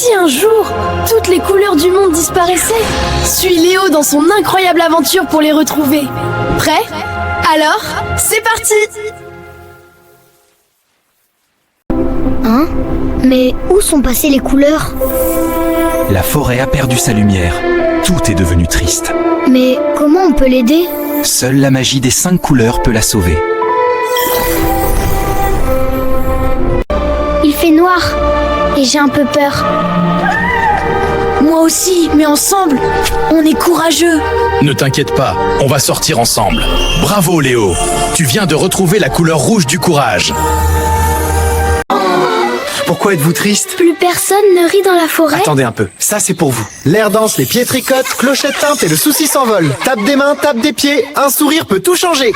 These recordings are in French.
si un jour, toutes les couleurs du monde disparaissaient? Suis Léo dans son incroyable aventure pour les retrouver. Prêt? Alors, c'est parti! Hein? Mais où sont passées les couleurs? La forêt a perdu sa lumière. Tout est devenu triste. Mais comment on peut l'aider? Seule la magie des 5 couleurs peut la sauver. Il fait noir et j'ai un peu peur. Moi aussi, mais ensemble, on est courageux. Ne t'inquiète pas, on va sortir ensemble. Bravo Léo, tu viens de retrouver la couleur rouge du courage. Pourquoi êtes-vous triste? Plus personne ne rit dans la forêt? Attendez un peu, ça c'est pour vous. L'air danse, les pieds tricotent, clochette teinte et le souci s'envole. Tape des mains, tape des pieds, un sourire peut tout changer.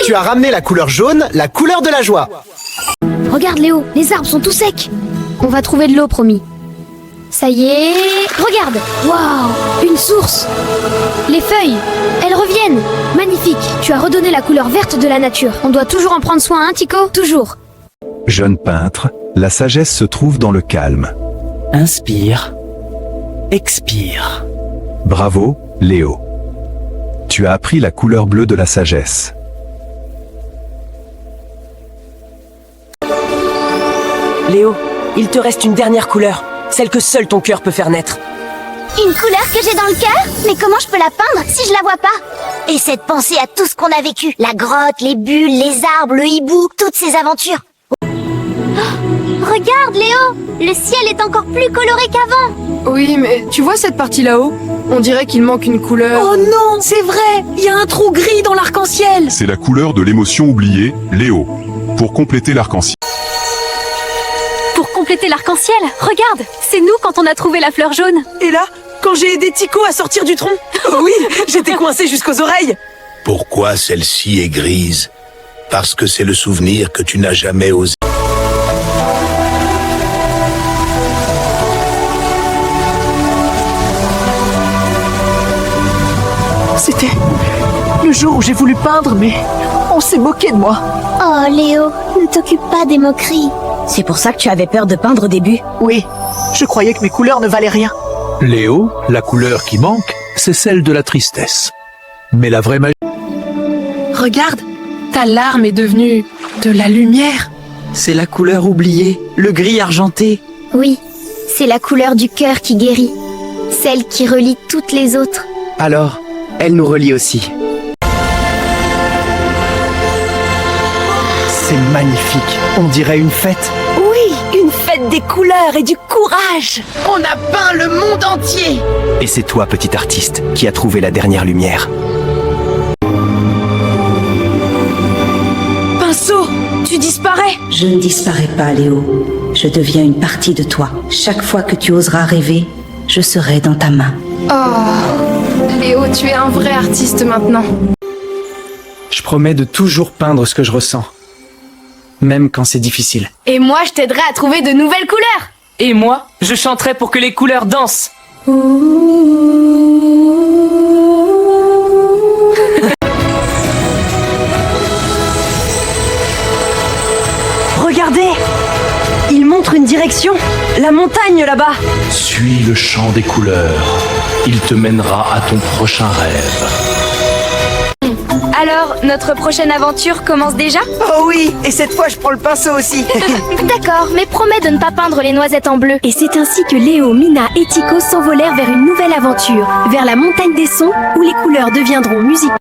Tu as ramené la couleur jaune, la couleur de la joie. Regarde Léo, les arbres sont tout secs. On va trouver de l'eau, promis. Ça y est, regarde. Waouh, une source. Les feuilles, elles reviennent. Magnifique, tu as redonné la couleur verte de la nature. On doit toujours en prendre soin, hein Tico? Toujours. Jeune peintre, la sagesse se trouve dans le calme. Inspire. Expire. Bravo, Léo. Tu as appris la couleur bleue de la sagesse. Léo, il te reste une dernière couleur, celle que seul ton cœur peut faire naître. Une couleur que j'ai dans le cœur? Mais comment je peux la peindre si je la vois pas? Essaie de penser à tout ce qu'on a vécu. La grotte, les bulles, les arbres, le hibou, toutes ces aventures. Oh, regarde Léo, le ciel est encore plus coloré qu'avant. Oui, mais tu vois cette partie là-haut? On dirait qu'il manque une couleur. Oh non, c'est vrai! Il y a un trou gris dans l'arc-en-ciel! C'est la couleur de l'émotion oubliée, Léo. Pour compléter l'arc-en-ciel. Pour compléter l'arc-en-ciel, regarde, c'est nous quand on a trouvé la fleur jaune. Et là, quand j'ai aidé Tico à sortir du tronc? Oh oui, j'étais coincée jusqu'aux oreilles! Pourquoi celle-ci est grise? Parce que c'est le souvenir que tu n'as jamais osé. C'était le jour où j'ai voulu peindre, mais on s'est moqué de moi. Oh Léo, ne t'occupe pas des moqueries. C'est pour ça que tu avais peur de peindre au début? Oui, je croyais que mes couleurs ne valaient rien. Léo, la couleur qui manque, c'est celle de la tristesse. Mais la vraie magie... Regarde, ta larme est devenue de la lumière. C'est la couleur oubliée, le gris argenté. Oui, c'est la couleur du cœur qui guérit. Celle qui relie toutes les autres. Alors, elle nous relie aussi. C'est magnifique, on dirait une fête. Oui, une fête des couleurs et du courage. On a peint le monde entier. Et c'est toi, petit artiste, qui as trouvé la dernière lumière. Pinceau, tu disparais. Je ne disparais pas, Léo. Je deviens une partie de toi. Chaque fois que tu oseras rêver, je serai dans ta main. Oh, Léo, tu es un vrai artiste maintenant. Je promets de toujours peindre ce que je ressens. Même quand c'est difficile. Et moi, je t'aiderai à trouver de nouvelles couleurs. Et moi, je chanterai pour que les couleurs dansent. Regardez, il montre une direction. La montagne là-bas. Suis le chant des couleurs. Il te mènera à ton prochain rêve. Alors, notre prochaine aventure commence déjà? Oh oui, et cette fois je prends le pinceau aussi. D'accord, mais promets de ne pas peindre les noisettes en bleu. Et c'est ainsi que Léo, Mina et Tico s'envolèrent vers une nouvelle aventure, vers la montagne des sons où les couleurs deviendront musique.